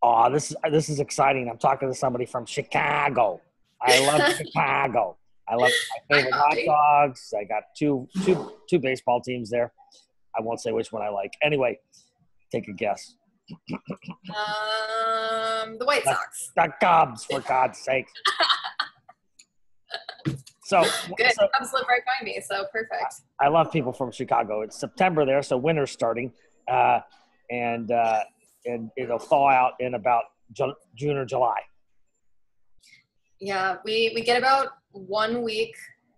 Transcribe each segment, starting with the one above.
Oh, this is exciting. I'm talking to somebody from Chicago. I love Chicago. I love my Hi, favorite hot Bobby. dogs. I got two baseball teams there. I won't say which one I like. Anyway, take a guess. The White The, Sox. the Cubs, for God's sake. So, Good. so Cubs live right by me, so perfect. I love people from Chicago. It's September there, so winter's starting, and it'll thaw out in about June or July. Yeah, we get about 1 week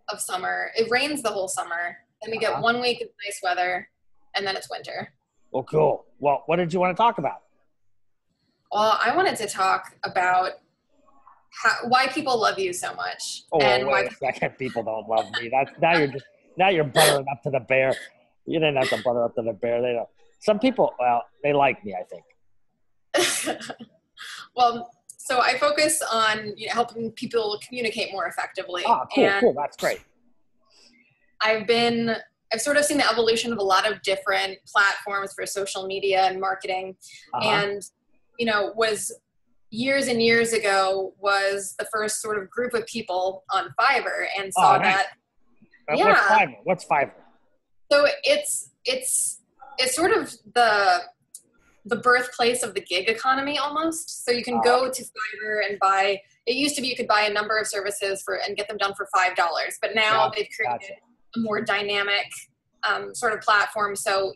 of summer. It rains the whole summer. Then we get 1 week of nice weather, and then it's winter. Well, cool. Well, what did you want to talk about? Well, I wanted to talk about why people love you so much. Oh, and wait a second. People don't love me. Now you're buttering up to the bear. You didn't have to butter up to the bear. They don't. Some people, well, they like me, I think. Well, so I focus on helping people communicate more effectively. Ah, cool. That's great. I've sort of seen the evolution of a lot of different platforms for social media and marketing. And, was years and years ago was the first sort of group of people on Fiverr and saw that. Yeah. What's Fiverr? So it's sort of the birthplace of the gig economy almost. So you can go to Fiverr and buy, it used to be you could buy a number of services and get them done for $5, but now they've created a more dynamic sort of platform. So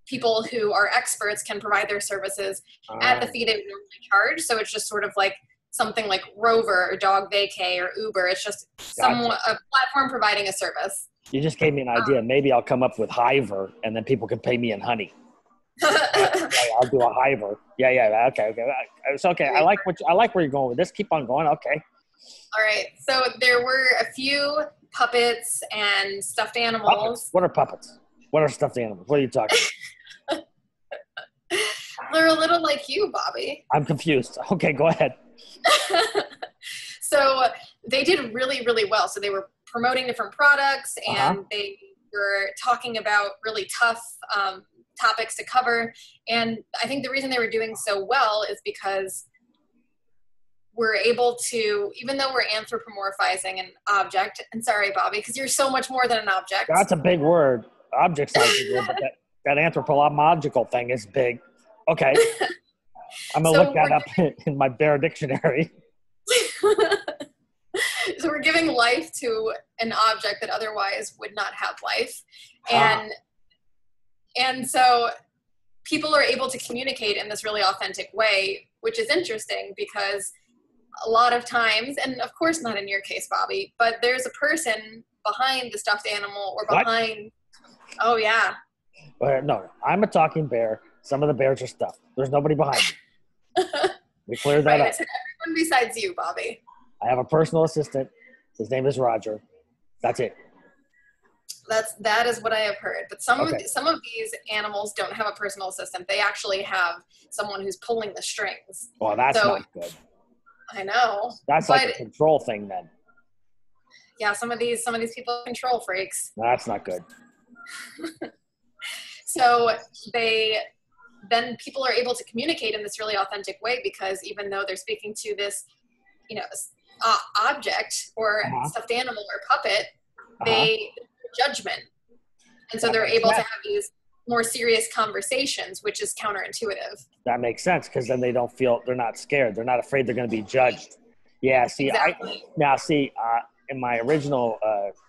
people who are experts can provide their services at the fee they would normally charge. So it's just sort of like something like Rover or Dog Vacay or Uber. It's just a platform providing a service. You just gave me an idea. Maybe I'll come up with Hiver, and then people can pay me in honey. I'll do a Hiver. Yeah. Okay. It's okay. I like where you're going with this. Keep on going. Okay. All right. So there were a few puppets and stuffed animals. Puppets? What are puppets? What are stuffed animals? What are you talking about? They're a little like you, Bobby. I'm confused. Okay, go ahead. So they did really, really well. So they were promoting different products, and they were talking about really tough topics to cover. And I think the reason they were doing so well is because we're able to, even though we're anthropomorphizing an object, and sorry, Bobby, because you're so much more than an object. That's a big word. Object's not a big word, but that anthropological thing is big. Okay. I'm going to look that up in my bear dictionary. So we're giving life to an object that otherwise would not have life. And so people are able to communicate in this really authentic way, which is interesting because a lot of times, and of course not in your case, Bobby, but there's a person behind the stuffed animal or behind. What? Oh, yeah. No, I'm a talking bear. Some of the bears are stuffed. There's nobody behind me. We cleared that up. I said everyone besides you, Bobby. I have a personal assistant. His name is Roger. That's it. That is what I have heard. But some of these animals don't have a personal assistant. They actually have someone who's pulling the strings. Well, that's not good. I know. That's like a control thing then. Yeah, some of these people are control freaks. That's not good. So then people are able to communicate in this really authentic way because even though they're speaking to this, object or stuffed animal or puppet, they judgment. And so they're able to have these more serious conversations, which is counterintuitive. That makes sense because then they're not scared. They're not afraid they're going to be judged. Yeah. See, exactly. In my original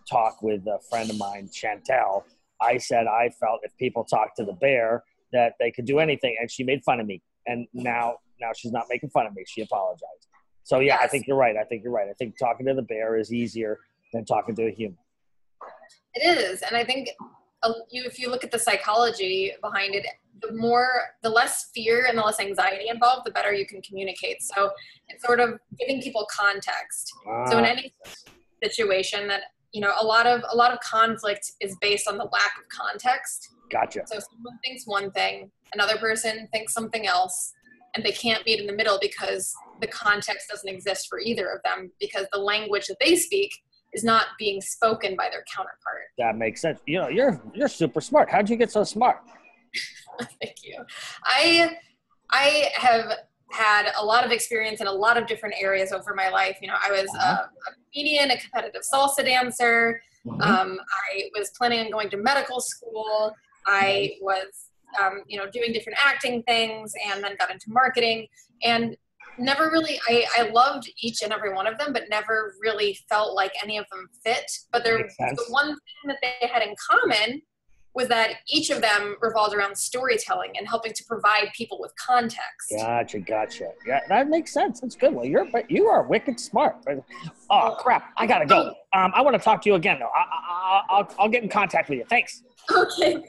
talk with a friend of mine, Chantel, I said I felt if people talked to the bear that they could do anything, and she made fun of me. And now she's not making fun of me. She apologized. So yeah, yes. I think you're right. I think talking to the bear is easier than talking to a human. It is, and I think if you look at the psychology behind it, the less fear and the less anxiety involved, the better you can communicate. So it's sort of giving people context. So in any situation that a lot of conflict is based on the lack of context. Gotcha. So someone thinks one thing, another person thinks something else, and they can't meet in the middle because the context doesn't exist for either of them because the language that they speak is not being spoken by their counterpart. That makes sense. You're super smart. How'd you get so smart? Thank you. I have had a lot of experience in a lot of different areas over my life. You know, I was a comedian, a competitive salsa dancer. I was planning on going to medical school. I was, you know, doing different acting things, and then got into marketing, and never really, I loved each and every one of them, but never really felt like any of them fit. But the one thing that they had in common was that each of them revolved around storytelling and helping to provide people with context. Gotcha. Yeah, that makes sense. That's good. Well, you are wicked smart. Oh crap! I gotta go. I want to talk to you again though. I'll get in contact with you. Thanks. Okay.